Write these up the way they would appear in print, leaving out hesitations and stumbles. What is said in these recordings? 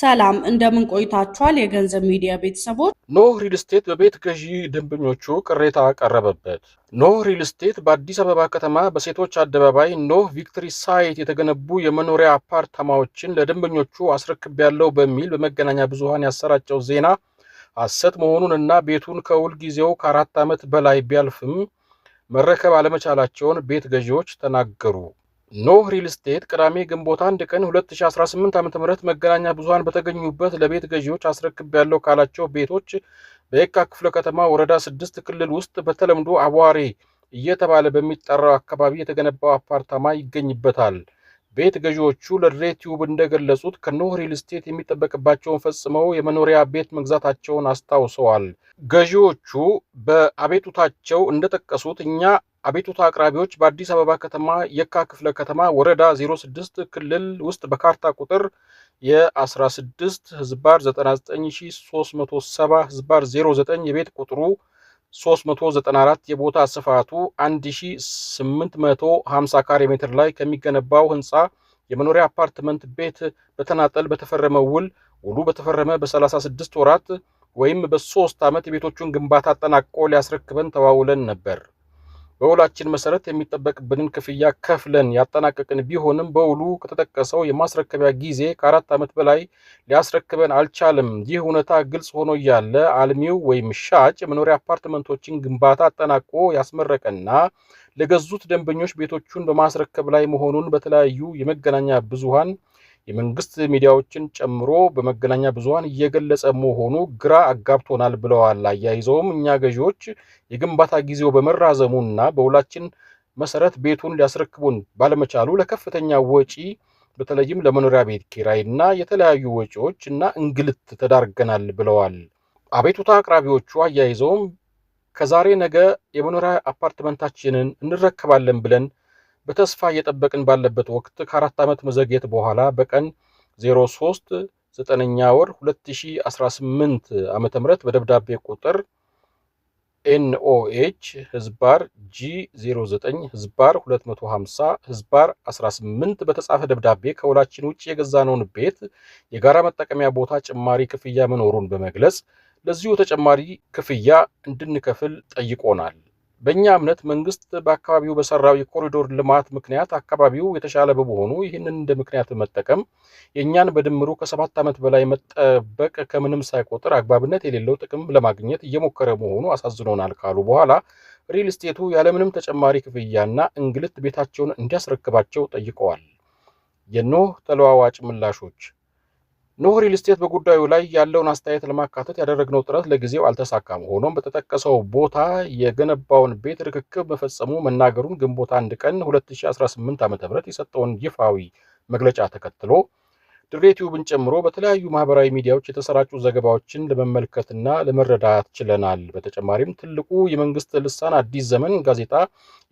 ሰላም እንደምን ቆይታችኋል? የገንዘብ ሚዲያ ቤተሰቦች። ኖህ ሪል ስቴት በቤት ገዢ ደንበኞቹ ቅሬታ ቀረበበት። ኖህ ሪል ስቴት በአዲስ አበባ ከተማ በሴቶች አደባባይ ኖህ ቪክቶሪ ሳይት የተገነቡ የመኖሪያ አፓርታማዎችን ለደንበኞቹ አስረክቤያለሁ በሚል በመገናኛ ብዙሃን ያሰራጨው ዜና ሐሰት መሆኑንና ቤቱን ከውል ጊዜው ከ4 ዓመት በላይ ቢያልፍም መረከብ አለመቻላቸውን ቤት ገዢዎች ተናገሩ። ኖህ ሪል ስቴት ቅዳሜ ግንቦት 1 ቀን 2018 ዓ.ም መገናኛ ብዙሃን በተገኙበት ለቤት ገዢዎች አስረክቤያለሁ ካላቸው ቤቶች በየካ ክፍለ ከተማ ወረዳ 6 ክልል ውስጥ በተለምዶ አቧሬ እየተባለ በሚጠራው አካባቢ የተገነባው አፓርታማ ይገኝበታል። ቤት ገዢዎቹ ለድሬቲዩብ እንደገለጹት ከኖህ ሪል ስቴት የሚጠበቅባቸውን ፈጽመው የመኖሪያ ቤት መግዛታቸውን አስታውሰዋል። ገዢዎቹ በአቤቱታቸው እንደጠቀሱት እኛ አቤቱታ አቅራቢዎች በአዲስ አበባ ከተማ የካ ክፍለ ከተማ ወረዳ 06 ክልል ውስጥ በካርታ ቁጥር የ1699370/09 የቤት ቁጥሩ 394 የቦታ ስፋቱ 1850 ካሬ ሜትር ላይ ከሚገነባው ህንፃ የመኖሪያ አፓርትመንት ቤት በተናጠል በተፈረመው ውሉ በተፈረመ በ36 ወራት ወይም በ3 ዓመት የቤቶቹን ግንባታ አጠናቆ ሊያስረክበን ተዋውለን ነበር። በውላችን መሰረት የሚጠበቅብንን ክፍያ ከፍለን ያጠናቀቅን ቢሆንም በውሉ ከተጠቀሰው የማስረከቢያ ጊዜ ከ4 ዓመት በላይ ሊያስረክበን አልቻለም። ይህ እውነታ ግልጽ ሆኖ እያለ አልሚው ወይም ሻጭ የመኖሪያ አፓርትመንቶችን ግንባታ አጠናቆ ያስመረቀና ለገዙት ደንበኞች ቤቶቹን በማስረከብ ላይ መሆኑን በተለያዩ የመገናኛ ብዙሃን የመንግስት ሚዲያዎችን ጨምሮ በመገናኛ ብዙሃን እየገለጸ መሆኑ ግራ አጋብቶናል ብለዋል። አያይዘውም እኛ ገዢዎች የግንባታ ጊዜው በመራዘሙና በውላችን መሰረት ቤቱን ሊያስረክቡን ባለመቻሉ ለከፍተኛ ወጪ በተለይም ለመኖሪያ ቤት ኪራይና የተለያዩ ወጪዎች እና እንግልት ተዳርገናል ብለዋል። አቤቱታ አቅራቢዎቹ አያይዘውም ከዛሬ ነገ የመኖሪያ አፓርትመንታችንን እንረከባለን ብለን በተስፋ እየጠበቅን ባለበት ወቅት ከ4 ዓመት መዘግየት በኋላ በቀን 03/9/2018 ዓ.ም በደብዳቤ ቁጥር NOH/G09/250/18 በተጻፈ ደብዳቤ ከውላችን ውጭ የገዛነውን ቤት የጋራ መጠቀሚያ ቦታ ጭማሪ ክፍያ መኖሩን በመግለጽ ለዚሁ ተጨማሪ ክፍያ እንድንከፍል ጠይቆናል። በእኛ እምነት መንግስት በአካባቢው በሰራው የኮሪዶር ልማት ምክንያት አካባቢው የተሻለ በመሆኑ ይህንን እንደ ምክንያት መጠቀም የእኛን በድምሩ ከ7 ዓመት በላይ መጠበቅ ከምንም ሳይቆጥር አግባብነት የሌለው ጥቅም ለማግኘት እየሞከረ መሆኑ አሳዝኖናል ካሉ በኋላ ሪል ስቴቱ ያለምንም ተጨማሪ ክፍያና እንግልት ቤታቸውን እንዲያስረክባቸው ጠይቀዋል። የኖህ ተለዋዋጭ ምላሾች። ኖህ ሪል ስቴት በጉዳዩ ላይ ያለውን አስተያየት ለማካተት ያደረግነው ጥረት ለጊዜው አልተሳካም። ሆኖም በተጠቀሰው ቦታ የገነባውን ቤት ርክክብ መፈጸሙ መናገሩን ግንቦት 1 ቀን 2018 ዓ.ም የሰጠውን ይፋዊ መግለጫ ተከትሎ ድሬቲዩብን ጨምሮ በተለያዩ ማህበራዊ ሚዲያዎች የተሰራጩ ዘገባዎችን ለመመልከትና ለመረዳት ችለናል። በተጨማሪም ትልቁ የመንግስት ልሳን አዲስ ዘመን ጋዜጣ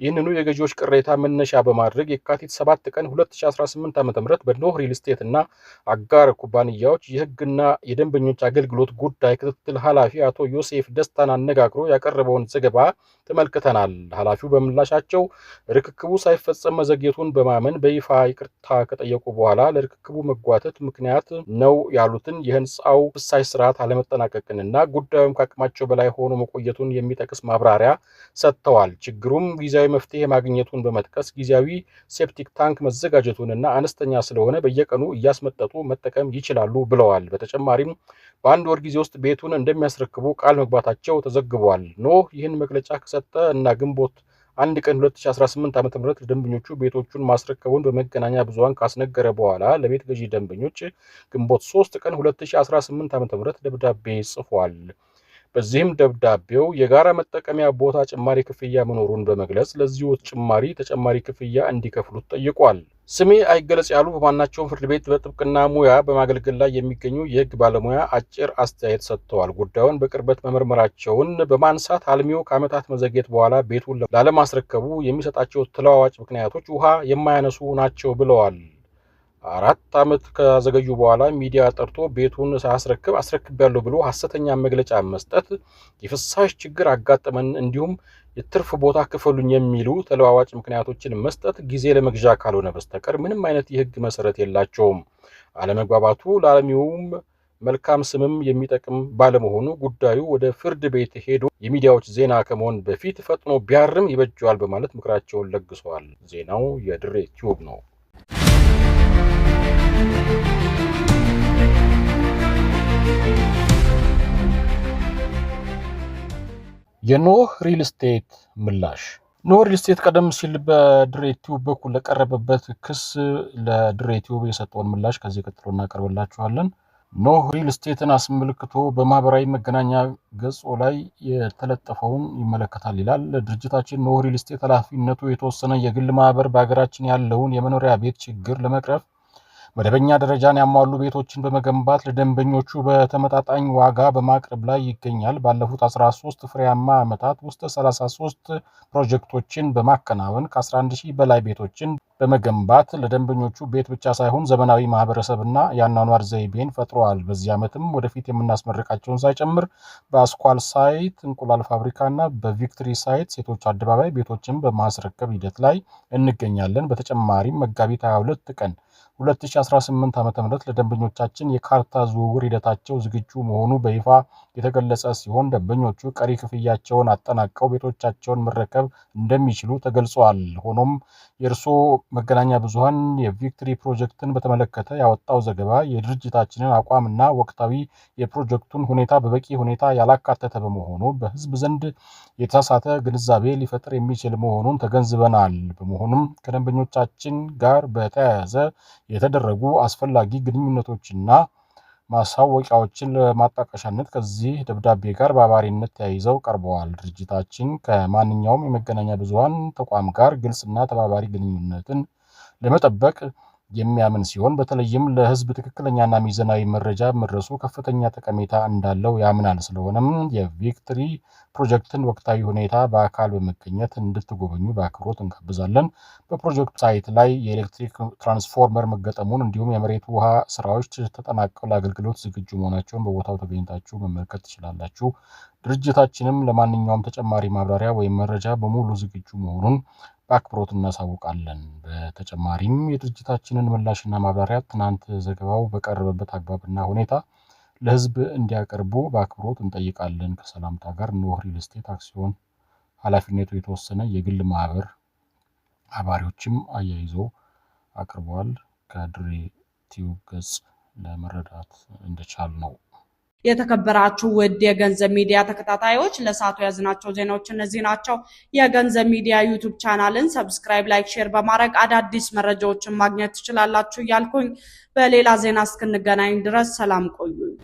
ይህንኑ የገዢዎች ቅሬታ መነሻ በማድረግ የካቲት 7 ቀን 2018 ዓ.ም በኖህ ሪል ስቴት እና አጋር ኩባንያዎች የህግና የደንበኞች አገልግሎት ጉዳይ ክትትል ኃላፊ አቶ ዮሴፍ ደስታን አነጋግሮ ያቀረበውን ዘገባ ተመልክተናል። ኃላፊው በምላሻቸው ርክክቡ ሳይፈጸም መዘግየቱን በማመን በይፋ ይቅርታ ከጠየቁ በኋላ ለርክክቡ መጓተት ምክንያት ነው ያሉትን የህንፃው ፍሳሽ ስርዓት አለመጠናቀቅንና ጉዳዩም ከአቅማቸው በላይ ሆኖ መቆየቱን የሚጠቅስ ማብራሪያ ሰጥተዋል። ችግሩም ጊዜያዊ መፍትሄ ማግኘቱን በመጥቀስ ጊዜያዊ ሴፕቲክ ታንክ መዘጋጀቱንና አነስተኛ ስለሆነ በየቀኑ እያስመጠጡ መጠቀም ይችላሉ ብለዋል። በተጨማሪም በአንድ ወር ጊዜ ውስጥ ቤቱን እንደሚያስረክቡ ቃል መግባታቸው ተዘግቧል። ኖህ ይህን መግለጫ ከሰጠ እና ግንቦት 1 ቀን 2018 ዓ.ም ደንበኞቹ ቤቶቹን ማስረከቡን በመገናኛ ብዙሃን ካስነገረ በኋላ ለቤት ገዢ ደንበኞች ግንቦት 3 ቀን 2018 ዓ.ም ደብዳቤ ጽፏል። በዚህም ደብዳቤው የጋራ መጠቀሚያ ቦታ ጭማሪ ክፍያ መኖሩን በመግለጽ ለዚሁ ጭማሪ ተጨማሪ ክፍያ እንዲከፍሉት ጠይቋል። ስሜ አይገለጽ ያሉ በማናቸውም ፍርድ ቤት በጥብቅና ሙያ በማገልገል ላይ የሚገኙ የህግ ባለሙያ አጭር አስተያየት ሰጥተዋል። ጉዳዩን በቅርበት መመርመራቸውን በማንሳት አልሚው ከዓመታት መዘግየት በኋላ ቤቱን ላለማስረከቡ የሚሰጣቸው ተለዋዋጭ ምክንያቶች ውሃ የማያነሱ ናቸው ብለዋል። 4 ዓመት ከዘገዩ በኋላ ሚዲያ ጠርቶ ቤቱን ሳያስረክብ አስረክቤያለሁ ብሎ ሐሰተኛ መግለጫ መስጠት የፍሳሽ ችግር አጋጠመን እንዲሁም የትርፍ ቦታ ክፈሉኝ የሚሉ ተለዋዋጭ ምክንያቶችን መስጠት ጊዜ ለመግዣ ካልሆነ በስተቀር ምንም አይነት የህግ መሰረት የላቸውም። አለመግባባቱ ለአለሚውም መልካም ስምም የሚጠቅም ባለመሆኑ ጉዳዩ ወደ ፍርድ ቤት ሄዶ የሚዲያዎች ዜና ከመሆን በፊት ፈጥኖ ቢያርም ይበጃል በማለት ምክራቸውን ለግሰዋል። ዜናው የድሬ ቲዩብ ነው። የኖህ ሪል ስቴት ምላሽ። ኖህ ሪል ስቴት ቀደም ሲል በድሬ ቲዩብ በኩል ለቀረበበት ክስ ለድሬ ቲዩብ የሰጠውን ምላሽ ከዚህ ቀጥሎ እናቀርብላችኋለን። ኖህ ሪል ስቴትን አስመልክቶ በማህበራዊ መገናኛ ገጹ ላይ የተለጠፈውን ይመለከታል ይላል። ድርጅታችን ኖህ ሪል ስቴት ኃላፊነቱ የተወሰነ የግል ማህበር በሀገራችን ያለውን የመኖሪያ ቤት ችግር ለመቅረፍ መደበኛ ደረጃን ያሟሉ ቤቶችን በመገንባት ለደንበኞቹ በተመጣጣኝ ዋጋ በማቅረብ ላይ ይገኛል። ባለፉት 13 ፍሬያማ ዓመታት ውስጥ 33 ፕሮጀክቶችን በማከናወን ከ11000 በላይ ቤቶችን በመገንባት ለደንበኞቹ ቤት ብቻ ሳይሆን ዘመናዊ ማህበረሰብና የአኗኗር ዘይቤን ፈጥሯል። በዚህ ዓመትም ወደፊት የምናስመርቃቸውን ሳይጨምር በአስኳል ሳይት እንቁላል ፋብሪካና በቪክትሪ ሳይት ሴቶች አደባባይ ቤቶችን በማስረከብ ሂደት ላይ እንገኛለን። በተጨማሪም መጋቢት 22 ቀን 2018 ዓ.ም ለደንበኞቻችን የካርታ ዝውውር ሂደታቸው ዝግጁ መሆኑ በይፋ የተገለጸ ሲሆን ደንበኞቹ ቀሪ ክፍያቸውን አጠናቀው ቤቶቻቸውን መረከብ እንደሚችሉ ተገልጿል። ሆኖም የእርሶ መገናኛ ብዙሃን የቪክትሪ ፕሮጀክትን በተመለከተ ያወጣው ዘገባ የድርጅታችንን አቋምና ወቅታዊ የፕሮጀክቱን ሁኔታ በበቂ ሁኔታ ያላካተተ በመሆኑ በህዝብ ዘንድ የተሳሳተ ግንዛቤ ሊፈጥር የሚችል መሆኑን ተገንዝበናል። በመሆኑም ከደንበኞቻችን ጋር በተያያዘ የተደረጉ አስፈላጊ ግንኙነቶችና ማሳወቂያዎችን ለማጣቀሻነት ከዚህ ደብዳቤ ጋር በአባሪነት ተያይዘው ቀርበዋል። ድርጅታችን ከማንኛውም የመገናኛ ብዙሃን ተቋም ጋር ግልጽና ተባባሪ ግንኙነትን ለመጠበቅ የሚያምን ሲሆን በተለይም ለህዝብ ትክክለኛና ሚዛናዊ መረጃ መድረሱ ከፍተኛ ጠቀሜታ እንዳለው ያምናል። ስለሆነም የቪክትሪ ፕሮጀክትን ወቅታዊ ሁኔታ በአካል በመገኘት እንድትጎበኙ በአክብሮት እንጋብዛለን። በፕሮጀክቱ ሳይት ላይ የኤሌክትሪክ ትራንስፎርመር መገጠሙን እንዲሁም የመሬት ውሃ ስራዎች ተጠናቀው ለአገልግሎት ዝግጁ መሆናቸውን በቦታው ተገኝታችሁ መመልከት ትችላላችሁ። ድርጅታችንም ለማንኛውም ተጨማሪ ማብራሪያ ወይም መረጃ በሙሉ ዝግጁ መሆኑን በአክብሮት እናሳውቃለን። በተጨማሪም የድርጅታችንን ምላሽና ማብራሪያ ትናንት ዘገባው በቀረበበት አግባብና ሁኔታ ለህዝብ እንዲያቀርቡ በአክብሮት እንጠይቃለን። ከሰላምታ ጋር ኖህ ሪል ስቴት አክሲዮን ኃላፊነቱ የተወሰነ የግል ማህበር አባሪዎችም አያይዞ አቅርበዋል። ከድሬ ቲዩብ ገጽ ለመረዳት እንደቻል ነው። የተከበራችሁ ውድ የገንዘብ ሚዲያ ተከታታዮች ለሰዓቱ ያዝናቸው ዜናዎች እነዚህ ናቸው። የገንዘብ ሚዲያ ዩቲዩብ ቻናልን ሰብስክራይብ፣ ላይክ፣ ሼር በማድረግ አዳዲስ መረጃዎችን ማግኘት ትችላላችሁ እያልኩኝ በሌላ ዜና እስክንገናኝ ድረስ ሰላም ቆዩኝ።